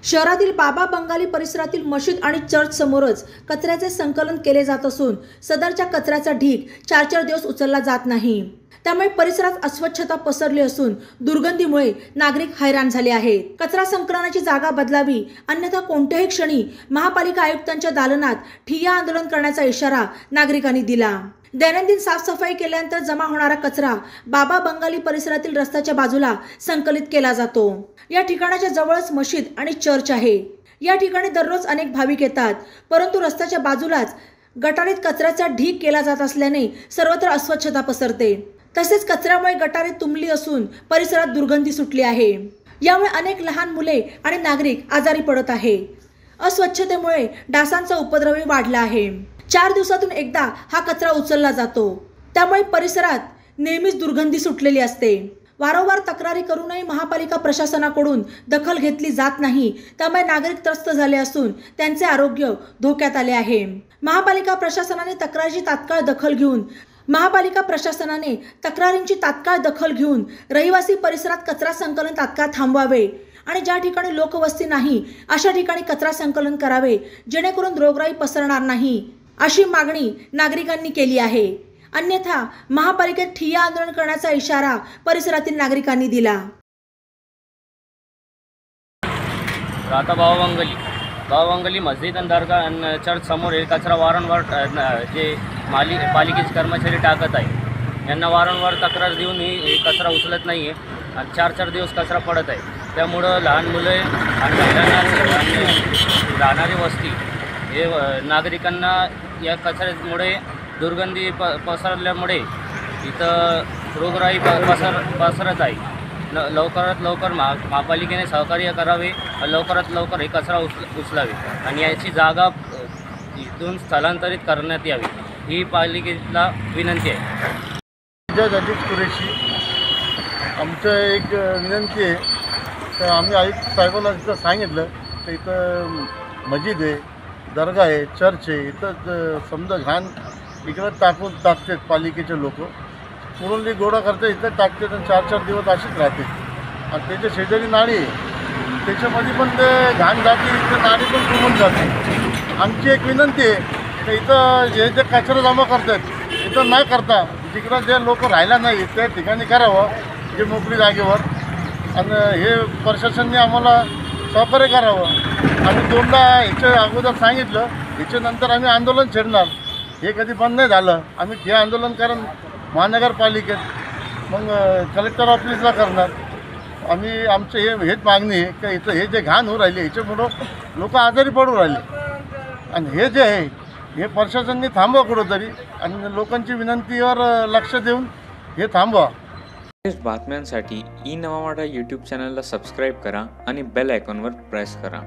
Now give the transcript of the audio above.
शहरातील बाबा बंगाली परिसरातील मशीद आणि चर्च समोरच कचऱ्याचे संकलन केले जात असून सदरच्या कचऱ्याचा ढीग 4-4 दिवस उचलला जात नाही। त्यामुळे परिसरात अस्वच्छता पसरली असून दुर्गंधीमुळे नागरिक हैराण झाले आहेत। कचरा संकलनाची जागा बदलावी, अन्यथा कोणत्याही क्षणी महापालिका आयुक्तांच्या दालनात ठिय्या आंदोलन करण्याचा इशारा नागरिकांनी दिला। दैनंदिन साफसफाई केल्यानंतर जमा होणारा कचरा बाबा बंगाली परिसरातील रस्त्याच्या बाजूला संकलित केला जातो। या ठिकाणाच्या जवळच मशीद आणि चर्च आहे। या ठिकाणी दररोज अनेक भाविक येतात, परंतु रस्त्याच्या बाजूलाच गटारीत कचऱ्याचा ढीग केला जात असल्याने सर्वत्र अस्वच्छता पसरते। तसेच कचऱ्यामुळे गटारे तुंबली असून परिसरात दुर्गंधी सुटली आहे। यामुळे अनेक लहान मुले आणि नागरिक आजारी पडत आहे। अस्वच्छतेमुळे डासांचा उपद्रवही वाढला आहे। 4 दिवसातून एकदा हा कचरा उचलला जातो, त्यामुळे परिसरात नेहमीच दुर्गंधी सुटलेली असते। वारंवार तक्रारी करूनही महापालिका प्रशासनाकडून दखल घेतली जात नाही, त्यामुळे नागरिक त्रस्त झाले असून त्यांचे आरोग्य धोक्यात आले आहे। महापालिका प्रशासनाने तक्रारींची तात्काळ दखल घेऊन रहिवासी परिसरात कचरा संकलन तात्काळ थांबवावे आणि ज्या ठिकाणी लोकवस्ती नाही अशा ठिकाणी कचरा संकलन करावे, जेणेकरून रोगराई पसरणार नाही, अशी मागणी नागरिकांनी केली आहे। अन्यथा महापालिकेत ठिय्या आंदोलन करण्याचा इशारा परिसरातील नागरिकांनी दिला। आता बाबा बंगाली मस्जिद आणि दर्गा आणि चर्च समोर हे कचरा वारंवार जे पालिकेचे कर्मचारी टाकत आहे, यांना वारंवार तक्रार देऊन ही कचरा उचलत नाही आहे आणि 4-4 दिवस कचरा पडत आहे। त्यामुळं लहान मुले आणि राहणारी वस्ती हे नागरिकांना या कचऱ्यामुळे दुर्गंधी पसरल्यामुळे इथं रोगराई पसरत आहे। लवकरात लवकर महापालिकेने सहकार्य करावे, लवकरात लवकर हे कचरा उचलावे आणि याची जागा इथून स्थलांतरित करण्यात यावी, ही पालिकेला विनंती आहे। कुरेशी आमचं एक विनंती आहे, तर आम्ही आयुक्त साहेबांना तिथं सांगितलं तर इथं मस्जिद आहे, दर्गा आहे, चर्च आहे, इथं समजा घाण इकडं टाकतात पालिकेचे लोक, पुरवली गोळा करतात, इथं टाकतात आणि 4-4 दिवस अशीच राहते। आणि त्याच्या शेजारी नाळी आहे, त्याच्यामध्ये पण ते घाण जाते, इथं नाळी पण तुंबून जाते। आमची एक विनंती आहे तर इथं जे कचरा जमा करतात इथं नाही करता, तिकडं जे लोक राहायला नाही त्या ठिकाणी करावं, जे मोकळी जागेवर। आणि हे प्रशासनाने आम्हाला सहकार्य करावं। आम्ही 2दा ह्याच्या अगोदर सांगितलं, ह्याच्यानंतर आम्ही आंदोलन छेडणार, हे कधी बंद नाही झालं। आम्ही हे आंदोलन कारण महानगरपालिकेत, मग कलेक्टर ऑफिसला करणार। आम्ही आमचं हेच मागणी आहे की इथं हे जे घाण होऊ राहिले ह्याच्यामुळं लोक आजारी पडू राहिले आणि हे जे आहे हे प्रशासनाने थांबवा कुठंतरी आणि लोकांची विनंतीवर लक्ष देऊन हे थांबवा। बातम्यांसाठी ई-नवा मराठा यूट्यूब चॅनलला सबस्क्राईब करा आणि बेल आयकॉनवर प्रेस करा।